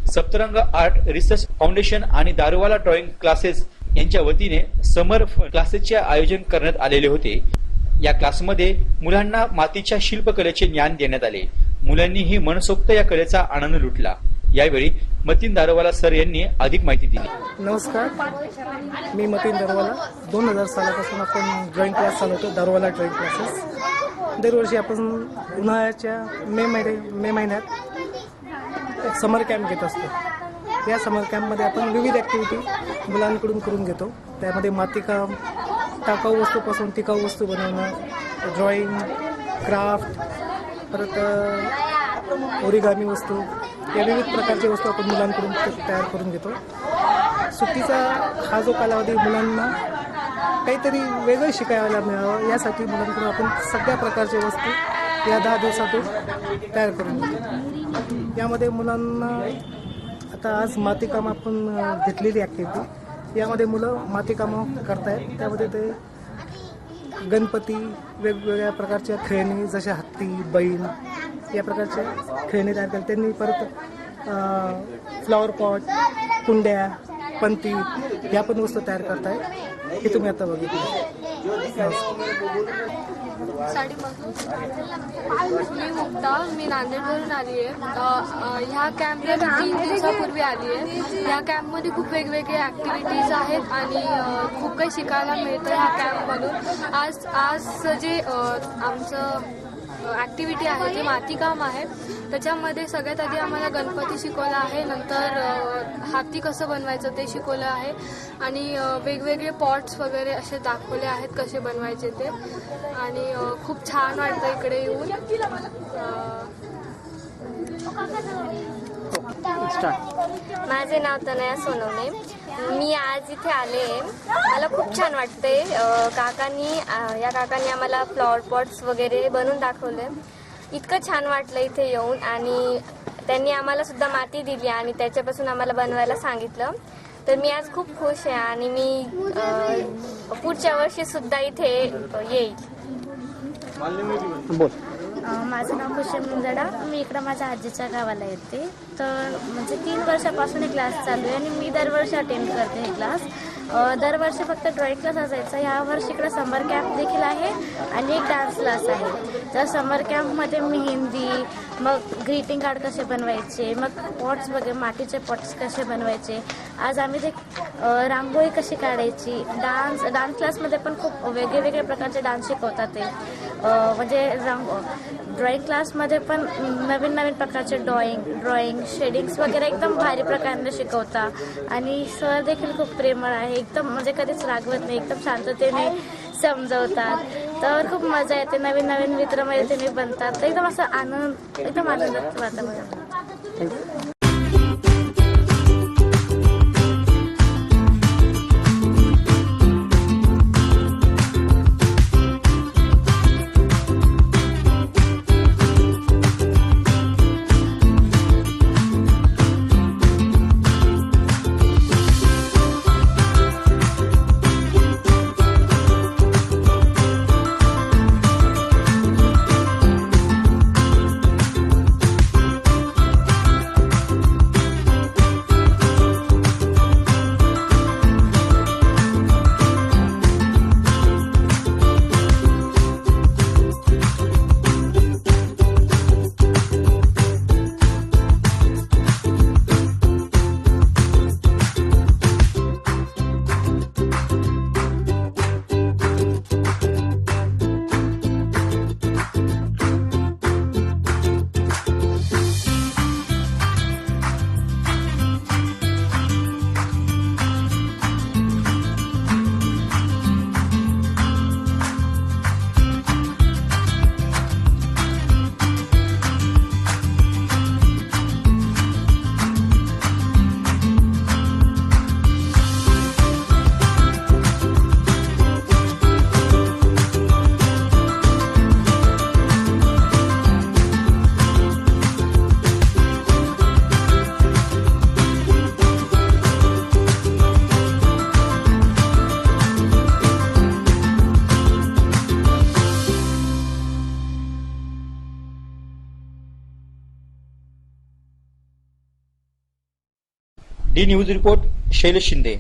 Saptarang art research foundation आणि Daruwalla drawing classes यांच्या वतीने समर क्लासेसचे आयोजन करण्यात आलेले होते। या क्लासमध्ये मुलांना मातीच्या शिल्पकलेचे ज्ञान देण्यात आले। मुलांनीही मनसोक्त या कलेचा आनंद लुटला। यावेळी मतीन दारूवाला सर यांनी अधिक माहिती दिली। नमस्कार, मी मतीन दारूवाला। 2000 सालापासून आपण ड्रॉइंग क्लास चालवतो, दारूवाला ड्रॉइंग क्लासेस। दरवर्षी आपण उन्हाळ्याच्या मे महिन्यात एक समर कॅम्प घेत असतो। या समर कॅम्पमध्ये आपण विविध ॲक्टिव्हिटी मुलांकडून करून घेतो। त्यामध्ये मातीकाम, टाकाऊ वस्तूपासून टिकाऊ वस्तू बनवणं, ड्रॉइंग, क्राफ्ट, परत ओरिगामी वस्तू, या विविध प्रकारच्या वस्तू आपण मुलांकडून तयार करून घेतो। सुट्टीचा हा जो कालावधी मुलांना काहीतरी वेगळं शिकायला मिळावं यासाठी मुलांकडून आपण सगळ्या प्रकारच्या वस्तू या 10 दिवसातून तयार करून घेतो। यामध्ये मुलांना आता आज मातीकाम आपण घेतलेली ॲक्टिव्हिटी, यामध्ये मुलं मातीकामं करतायत। त्यामध्ये ते गणपती, वेगवेगळ्या प्रकारच्या खेळणी जशा हत्ती, बैल या प्रकारच्या खेळणी तयार केल्या त्यांनी। परत फ्लॉवर पॉट, कुंड्या, पंती या पण वस्तू तयार करतायत, हे तुम्ही आता बघितलं। मी मुक्ता, मी नांदेडवरून आली आहे। ह्या कॅम्पला 3 दिवसापूर्वी आली आहे। या कॅम्पमध्ये खूप वेगवेगळे ॲक्टिव्हिटीज आहेत आणि खूप काही शिकायला मिळतं ह्या कॅम्पमधून। आज जे आमचं ॲक्टिव्हिटी आहे ते मातीकाम आहे। त्याच्यामध्ये सगळ्यात आधी आम्हाला गणपती शिकवला आहे, नंतर हाती कसं बनवायचं ते शिकवलं आहे आणि वेगवेगळे पॉट्स वगैरे असे दाखवले आहेत कसे बनवायचे ते। आणि खूप छान वाटतं इकडे येऊन। माझे नाव तनया सोनवणे, मी आज इथे आले। मला खूप छान वाटते। या काकांनी आम्हाला फ्लॉवर पॉट्स वगैरे बनवून दाखवले। इतकं छान वाटलं इथे येऊन आणि त्यांनी आम्हाला सुद्धा माती दिली आणि त्याच्यापासून आम्हाला बनवायला सांगितलं। तर मी आज खूप खुश आहे आणि मी पुढच्या वर्षी सुद्धा इथे येईल। माझं नाव खुशी मुंजडा, मी इकडं माझ्या आजीच्या गावाला येते। तर म्हणजे 3 वर्षापासून हे क्लास चालू आहे आणि मी दरवर्षी अटेंड करते हे क्लास। दरवर्षी फक्त ड्रॉइंग क्लास असायचा, यावर्षी इकडे समर कॅम्प देखील आहे आणि एक डान्स क्लास आहे। तर समर कॅम्पमध्ये मेहंदी, मग ग्रीटिंग कार्ड कसे बनवायचे, मग पॉट्स वगैरे मातीचे पॉट्स कसे बनवायचे, आज आम्ही ते रांगोळी कशी काढायची, डान्स क्लासमध्ये पण खूप वेगवेगळ्या प्रकारचे डान्स शिकवतात ते। म्हणजे ड्रॉइंग क्लासमध्ये पण नवीन प्रकारचे ड्रॉइंग शेडिंग्स वगैरे एकदम भारी प्रकारे शिकवता आणि सर देखील खूप प्रेमळ आहे, एकदम म्हणजे कधीच रागवत नाही, एकदम शांततेने समजवतात। तर खूप मजा येते, नवीन मित्रमैत्रिणी बनतात, एकदम असं आनंदाचं वातावरण। D news report Shailesh Shinde.